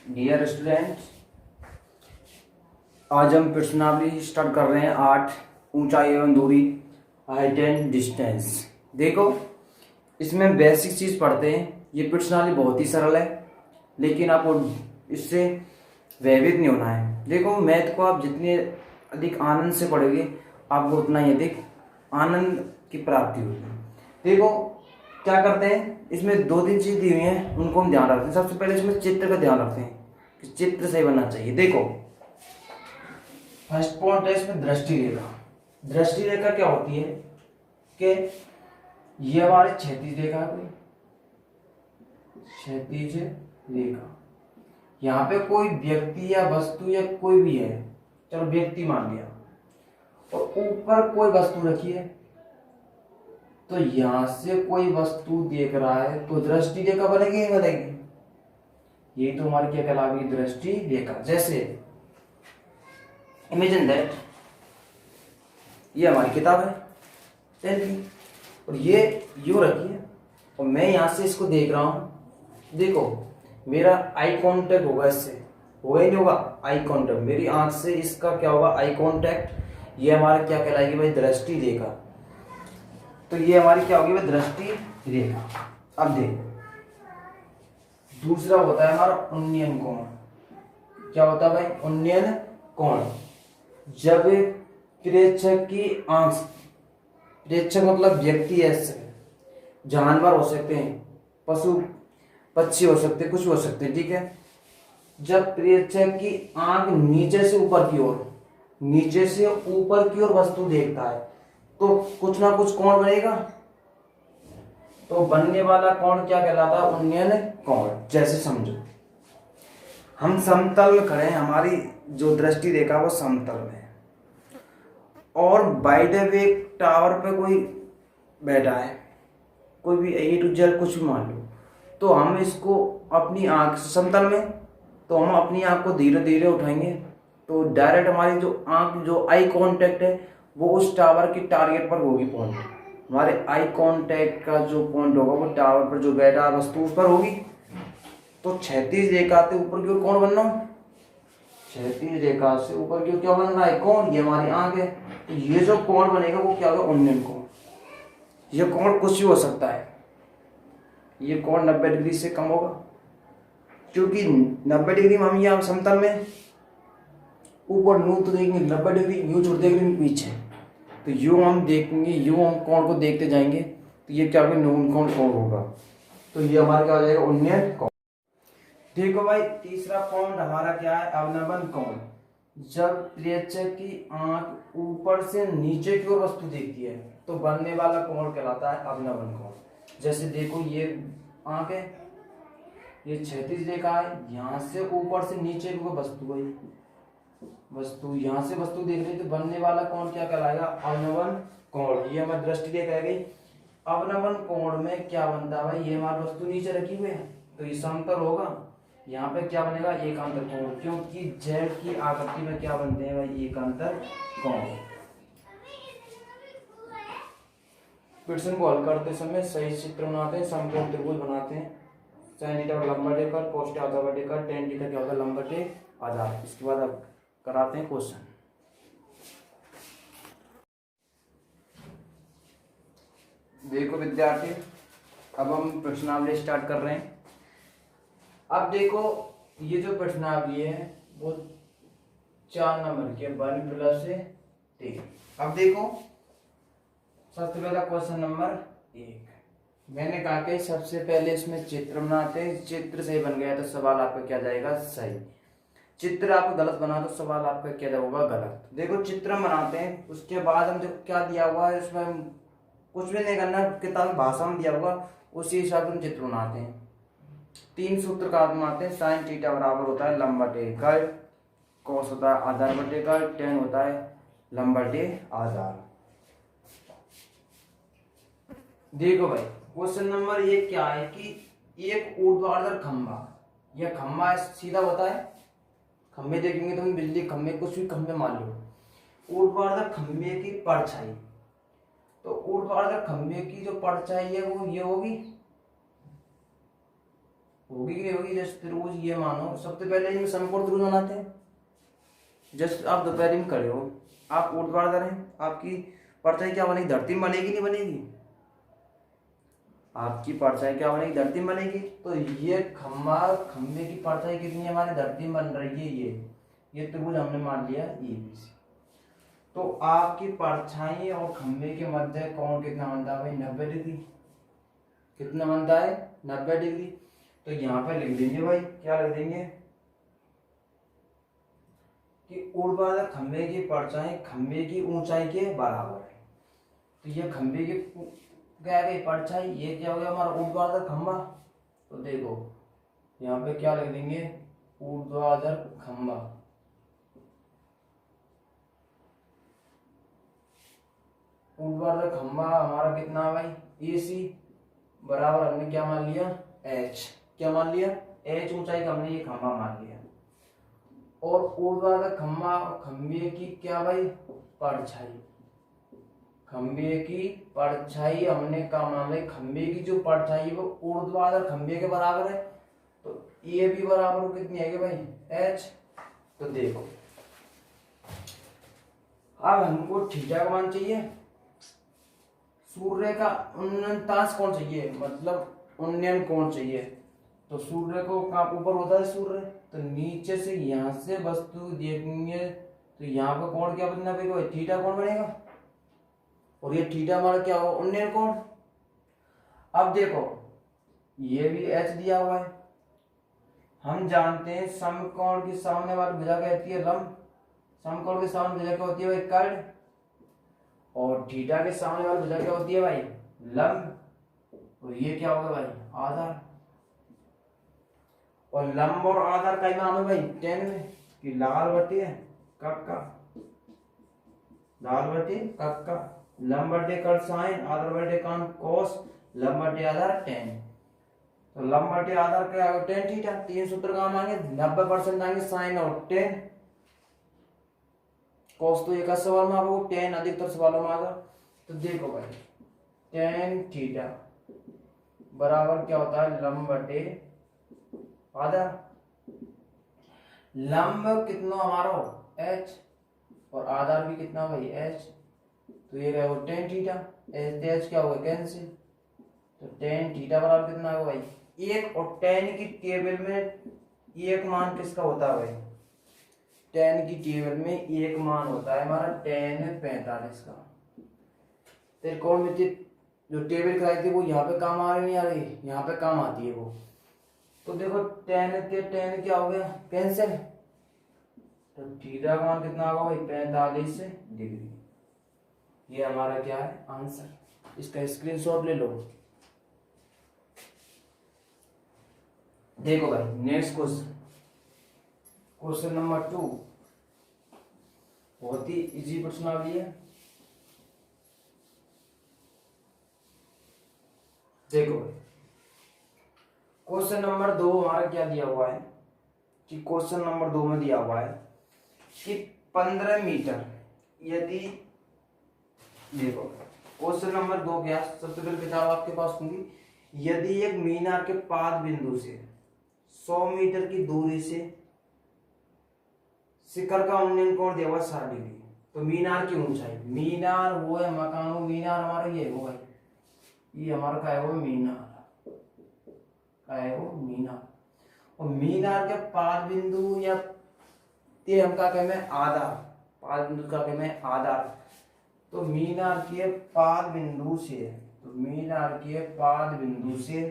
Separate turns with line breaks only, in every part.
Dear student, आज हम प्रश्नावली स्टार्ट कर रहे हैं 8 ऊंचाई एवं दूरी, हाइट एंड डिस्टेंस। देखो, इसमें बेसिक चीज पढ़ते हैं। ये प्रश्नावली बहुत ही सरल है, लेकिन आपको इससे भयभीत नहीं होना है। देखो, मैथ को आप जितने अधिक आनंद से पढ़ोगे, आपको उतना ही अधिक आनंद की प्राप्ति होगी। देखो, क्या करते हैं, इसमें 2-3 चीज दी हुई हैं, उनको हम ध्यान रखते हैं। सबसे पहले इसमें चित्र का ध्यान रखते हैं कि चित्र सही बनना चाहिए। देखो, फर्स्ट पॉइंट है इसमें दृष्टि रेखा। दृष्टि रेखा क्या होती है कि ये हमारी क्षैतिज रेखा है, कोई क्षैतिज रेखा। यहाँ पे कोई व्यक्ति या वस्तु या कोई भी है, चलो व्यक्ति मान लिया, और ऊपर कोई वस्तु रखी है, तो यहां से कोई वस्तु देख रहा है तो दृष्टि रेखा बनेगी नहीं बनेगी? यही तो हमारी क्या कहलाएगी? दृष्टि रेखा। जैसे इमेजिन दैट ये हमारी किताब है 10th की, और ये यूं रखी है, और मैं यहां से इसको देख रहा हूं। देखो, मेरा आई कांटेक्ट होगा, इससे होगा ही नहीं होगा? आई कांटेक्ट, मेरी आंख से इसका क्या होगा? Eye contact. ये हमारा क्या कहलाएगी भाई? दृष्टि रेखा। तो ये हमारी क्या होगी भाई? दृष्टि रेखा। अब देखो, दूसरा होता है हमारा उन्नयन कोण। क्या होता है भाई? उन्नयन कोण। जब प्रेक्षक की आंख, प्रेक्षक मतलब व्यक्ति ऐसे, जानवर हो सकते हैं, पशु पक्षी हो सकते हैं, कुछ हो सकते हैं, ठीक है। जब प्रेक्षक की आंख नीचे से ऊपर की ओर, नीचे से ऊपर की ओर वस्तु देखता है, तो कुछ ना कुछ कोण बनेगा। तो बनने वाला कोण क्या कहलाता है? उन्नयन कोण। जैसे समझो, हम समतल में खड़े हैं, हमारी जो दृष्टि रेखा वो समतल में है, और बाय द वे टावर पे कोई बैठा है, कोई भी A to Z कुछ भी मान लो, तो हम इसको अपनी आंख समतल में, तो हम अपनी आंख को धीरे धीरे उठाएंगे, तो डायरेक्ट हमारी जो आंख, जो आई कांटेक्ट है, वो उस टावर की टारगेट पर होगी। पॉइंट हमारे आई कांटेक्ट का जो पॉइंट होगा वो टावर पर जो बैठा वस्तु उस पर होगी। तो क्षैतिज रेखा से ऊपर की ओर कौन बनना? क्षैतिज रेखा से ऊपर की ओर क्या बन रहा है? कौन? ये हमारी आंख है। तो ये जो कोण बनेगा वो क्या होगा? उन्नयन कोण। ये कोण कुछ भी हो सकता है। ये कोण 90 डिग्री से कम होगा, क्योंकि 90 डिग्री में हम यहाँ समतल में ऊपर नू तो देखेंगे 90 डिग्री, यूं छोड़ देंगे पीछे, तो यूं हम देखेंगे, यूं हम कोण को देखते जाएंगे, तो ये क्या होगा? न्यून कोण होगा। तो ये हमारा क्या हो जाएगा? उन्नयन कोण। देखो भाई, तीसरा पॉइंट हमारा क्या है? अवनमन कोण। जब प्रेक्षक की आंख ऊपर से नीचे की ओर वस्तु देखती है, तो बनने वाला कोण कहलाता है अवनमन कोण। जैसे देखो, ये आंख है, ये क्षैतिज रेखा है, यहां से ऊपर से नीचे की ओर वस्तु है, वस्तु यहां से वस्तु देख रही, तो बनने वाला कोण क्या कहलाएगा? अवनमन कोण। ये हमारी दृष्टि रेखा है गई। अवनमन कोण में क्या बनता है भाई? ये हमारी वस्तु नीचे रखी हुई है, तो ये समतल होगा। यहाँ पे क्या बनेगा? एकांतर कोण, क्योंकि जेड की आकृति में क्या बनते हैं भाई? एकांतर कोण। प्रश्न को हल करते समय सही चित्र बनाते हैं, समकोण त्रिभुज बनाते हैं। sin थीटा लंबा टेकर, cos थीटा आधा बटेकर, tan थीटा क्या होता है? लंबा टे आधार। इसके बाद अब कराते हैं क्वेश्चन। देखो विद्यार्थी, अब हम प्रश्नावली स्टार्ट कर रहे हैं। अब देखो, ये जो प्रश्नावली है वो 4 नंबर की 1+3। अब देखो, सबसे पहला क्वेश्चन नंबर 1। मैंने कहा कि सबसे पहले इसमें चित्र बनाते हैं। चित्र सही बन गया तो सवाल आपका क्या जाएगा? सही। चित्र आप गलत बना तो सवाल आपका क्या होगा? गलत। देखो, चित्र बनाते हैं, उसके बाद हम जो क्या दिया हुआ है उसमें कुछ भी नहीं करना, किताब में भाषा में दिया होगा उसी हिसाब से हम चित्र बनाते हैं। 3 सूत्र का बनाते हैं। साइन थीटा बराबर होता है लंबा टेकर, कॉस होता है आधार बटेकर, टेन होता है लंबा टे आधार। देखो भाई, क्वेश्चन नंबर 1 क्या है कि एक ऊर्ध्वाधर खंभा, यह खंभा सीधा होता है, खंभे देखेंगे तो बिजली खंभे, कुछ भी खंभे मान लो, ऊर्ध्वाधर खंभे की परछाई, तो ऊर्ध्वाधर खंभे की जो परछाई है वो ये होगी, होगी कि नहीं होगी। जैसे त्रिभुज ये मानो, सबसे पहले इनमें समकोण त्रिभुज बनाते हैं। जस्ट आप दोपहर में खड़े हो, आप ऊर्ध्वाधर हैं, आपकी परछाई क्या बनेगी, धरती में बनेगी नहीं बनेगी, आपकी परछाई क्या बनेगी, धरती में बनेगी। तो ये खंबे की परछाई कितनी है, हमारी धरती में बन रही है, ये त्रिभुज हमने मान लिया ABC। तो आपकी परछाई और खंबे के मध्य कोण कितना बनता है भाई, 90 डिग्री। कितना बनता है, 90 डिग्री। तो यहाँ पे लिख देंगे भाई, क्या लिख देंगे कि ऊर्ध्वाधर खंबे की परछाई खंबे की ऊंचाई के बराबर है। तो ये खंबे की क्या गई परछाई, ये क्या हो गया हमारा ऊर्ध्वाधर खंबा। तो देखो यहाँ पे क्या लिख देंगे, ऊर्ध्वाधर खंबा। ऊर्ध्वाधर खंबा हमारा कितना है भाई, AC बराबर हमने क्या मान लिया, H। क्या मान लिया, H ऊंचाई का हमने ये खंबा मान लिया। और ऊर्ध्वाधर खंबा और खंबे की क्या भाई, परछाई। खंबे की परछाई हमने क्या मान ली, खंबे की जो परछाई वो ऊर्ध्वाधर खंबे के बराबर है। तो ये भी बराबर हो कितनी है भाई, H। तो देखो अब हमको थीटा का मान चाहिए, सूर्य का उन्नतांश कोण चाहिए, मतलब उन्नयन कोण चाहिए। तो सूर्य को कहाँ ऊपर होता है सूर्य, तो नीचे से यहाँ से वस्तु देखेंगे तो यहाँ का कोण क्या बनना भाई, थीटा कोण बनेगा। और ये थीटा हमारा क्या हो, उन्नयन कोण। अब देखो ये भी H दिया हुआ है, हम जानते हैं समकोण की सामने वाली भुजा कहती है लंब, समकोण के सामने भुजा क्या होती है भाई, कर्ण। और थीटा के सामने वाली भुजा क्या होती है भाई, लंब। और ये क्या होगा भाई, आधार। और लंब और आधार का नाम है भाई tan में, कि लाल बटे कक्का, लाल बटे कक्का, लंब बटे कर्ण साइन, आधार बटे कर्ण कोस, लंब बटे आधार tan। तो लंब बटे आधार क्या होगा, tan थीटा। तीन सूत्र काम आएंगे, 90% आएंगे साइन और tan। कोस तो एक सवाल में आपको, tan अधिकतर सवालों में आएगा। तो देखो भाई tan थीटा बराबर क्या होता है, लंब बटे आधार। लंब कितना हमारा हो, H, और आधार भी कितना भाई H। तो ये क्या होगा, tan थीटा, H क्या होगा कैंसिल। तो tan थीटा बराबर कितना होगा भाई, एक। और tan की टेबल में एक मान किसका होता है भाई, tan की टेबल में एक मान होता है हमारा tan 45 का। त्रिकोण में जो टेबल कराई थी वो यहाँ पे काम आ रही नहीं आ रही, यहाँ पे काम आती है वो। तो देखो tan क्या हो गया कैंसिल। तो थीटा का मान कितना होगा भाई, 45 डिग्री। ये हमारा क्या है आंसर। इसका स्क्रीनशॉट ले लो। देखो भाई नेक्स्ट क्वेश्चन, क्वेश्चन नंबर 2, बहुत ही इजी प्रश्नावली है। देखो क्वेश्चन नंबर 2 हमारा क्या दिया हुआ है, कि क्वेश्चन नंबर 2 में दिया हुआ है कि 15 मीटर यदि, देखो क्वेश्चन नंबर 2 क्या, सबसे पहले किताब आपके पास होंगी। यदि एक मीनार के पाद बिंदु से 100 मीटर की दूरी से शिखर का उन्नयन कोण दिया हुआ 60 डिग्री। तो मीनार की ऊंचाई, मीनार वो है मकान, वो मीनार हमारा ये होगा, ये हमारा क्या है वो मीनार, क्या है वो मीनार। और मीनार के पाद बिंदु या ते हम क्या कहते हैं आधार, पाद बिंदु का कहते हैं आधार। तो मीनार के पाद बिंदु से, तो मीनार के पाद बिंदु से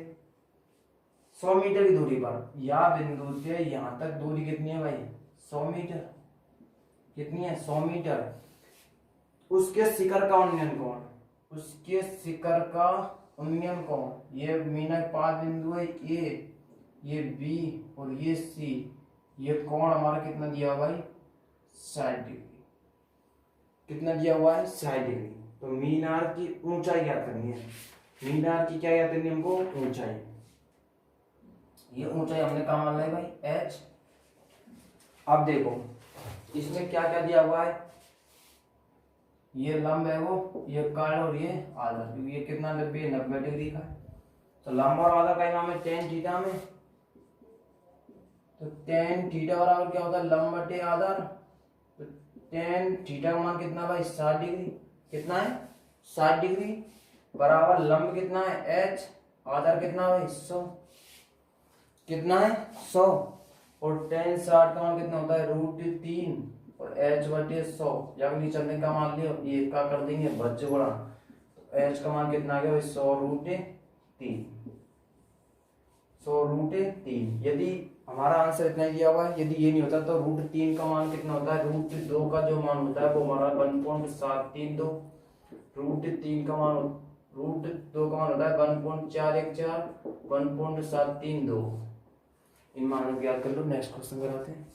100 मीटर की दूरी पर, या बिंदु से यहां तक दूरी कितनी है भाई, 100 मीटर। कितनी है, 100 मीटर। उसके शिखर का उन्नयन कोण, उसके शिखर का उन्नयन कोण, ये मीनार पाद बिंदु है A, ये B और ये C, ये कोण हमारा कितना दिया हुआ भाई, 60 डिग्री। कितना दिया हुआ है, 60 डिग्री। तो मीनार की ऊंचाई क्या करनी है, मीनार की क्या करनी है हमको, ऊंचाई। ये ऊंचाई हमने कहा मान ली भाई H। अब देखो इसमें क्या क्या दिया हुआ है, ये लंब है वो, ये कर्ण और ये आधार, ये कितना 90 डिग्री का है। तो लंब और आधार का नाम है tan थीटा में। तो टेन थीटा बराबर क्या होता है, लंब बटे आधार। तो टेन थीटा का मान कितना भाई, 60 डिग्री। कितना है, 60 डिग्री बराबर लंब कितना है, एच, आधार कितना भाई, 100। कितना है, 100। और टेन 60 का मान कितना होता है, √3 और एच बटे 100, या नीचे हमने का मान लिया, ये का कर देंगे बच्चे बड़ा। तो एच का मान कितना आ गया भाई, 100√3, 100√3। यदि हमारा आंसर इतना ही दिया हुआ है, यदि ये नहीं होता तो √3 का मान कितना होता है, √2 का जो मान होता है वो हमारा 1.732। √3 का मान, √2 का मान होता है 1.414, 1.732। इन मानों को याद कर लो। नेक्स्ट क्वेश्चन कराते हैं।